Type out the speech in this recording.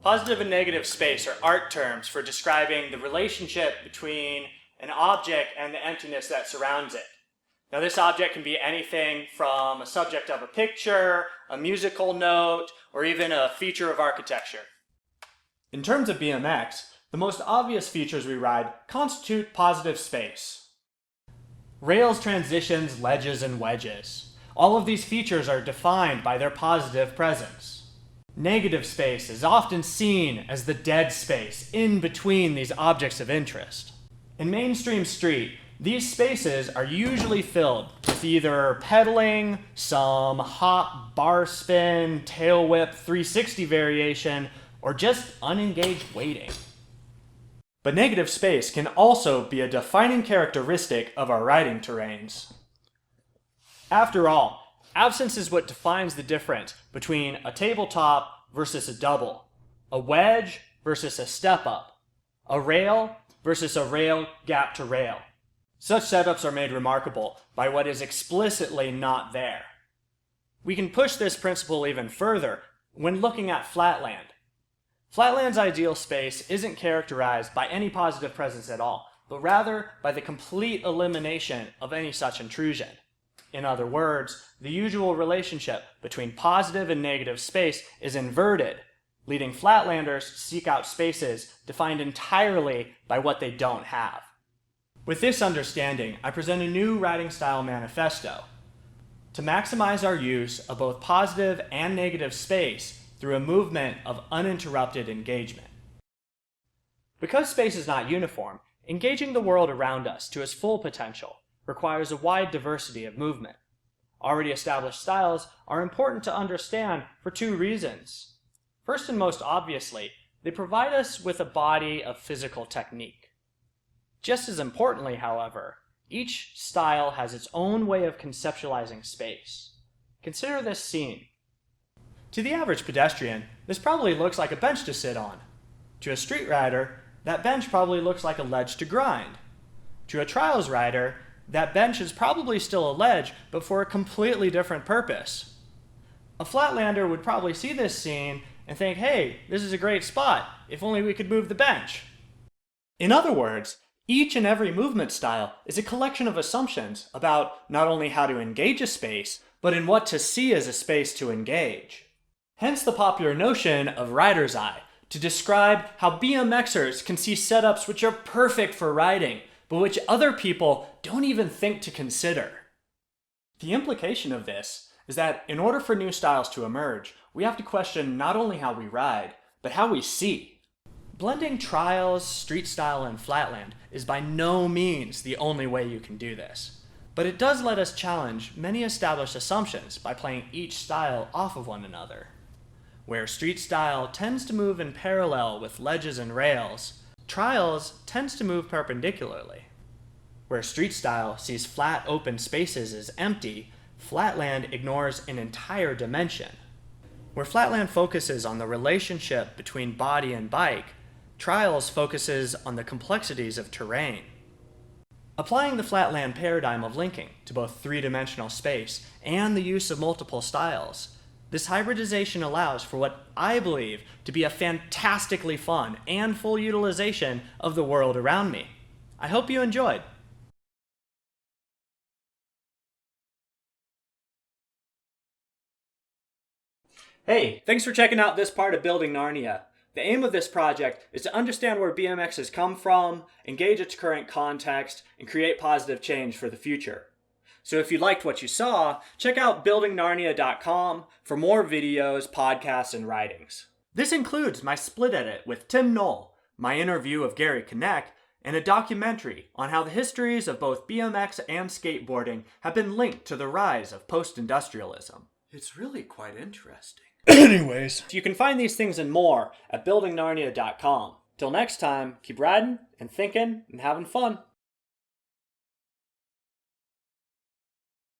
Positive and negative space are art terms for describing the relationship between an object and the emptiness that surrounds it. Now, this object can be anything from a subject of a picture, a musical note, or even a feature of architecture. In terms of BMX, the most obvious features we ride constitute positive space. Rails, transitions, ledges, and wedges. All of these features are defined by their positive presence. Negative space is often seen as the dead space in between these objects of interest. In mainstream street, these spaces are usually filled with either pedaling, some hop, bar spin, tail whip, 360 variation, or just unengaged waiting. But negative space can also be a defining characteristic of our riding terrains. After all, absence is what defines the difference between a tabletop versus a double, a wedge versus a step-up, a rail versus a rail gap to rail. Such setups are made remarkable by what is explicitly not there. We can push this principle even further when looking at Flatland. Flatland's ideal space isn't characterized by any positive presence at all, but rather by the complete elimination of any such intrusion. In other words, the usual relationship between positive and negative space is inverted, leading Flatlanders to seek out spaces defined entirely by what they don't have. With this understanding, I present a new riding style manifesto to maximize our use of both positive and negative space through a movement of uninterrupted engagement. Because space is not uniform, engaging the world around us to its full potential requires a wide diversity of movement. Already established styles are important to understand for two reasons. First and most obviously, they provide us with a body of physical technique. Just as importantly, however, each style has its own way of conceptualizing space. Consider this scene. To the average pedestrian, this probably looks like a bench to sit on. To a street rider, that bench probably looks like a ledge to grind. To a trials rider, that bench is probably still a ledge, but for a completely different purpose. A Flatlander would probably see this scene and think, hey, this is a great spot, if only we could move the bench. In other words, each and every movement style is a collection of assumptions about not only how to engage a space, but in what to see as a space to engage. Hence the popular notion of rider's eye, to describe how BMXers can see setups which are perfect for riding, but which other people don't even think to consider. The implication of this is that in order for new styles to emerge, we have to question not only how we ride, but how we see. Blending trials, street style, and flatland is by no means the only way you can do this, but it does let us challenge many established assumptions by playing each style off of one another. Where street style tends to move in parallel with ledges and rails, trials tends to move perpendicularly. Where street style sees flat open spaces as empty, flatland ignores an entire dimension. Where flatland focuses on the relationship between body and bike, trials focuses on the complexities of terrain. Applying the flatland paradigm of linking to both three-dimensional space and the use of multiple styles, this hybridization allows for what I believe to be a fantastically fun and full utilization of the world around me. I hope you enjoyed. Hey, thanks for checking out this part of Building Gnarnia. The aim of this project is to understand where BMX has come from, engage its current context, and create positive change for the future. So if you liked what you saw, check out buildinggnarnia.com for more videos, podcasts, and writings. This includes my split edit with Tim Knoll, my interview of Gary Kinect, and a documentary on how the histories of both BMX and skateboarding have been linked to the rise of post-industrialism. It's really quite interesting. Anyways, you can find these things and more at buildinggnarnia.com. Till next time, keep riding and thinking and having fun.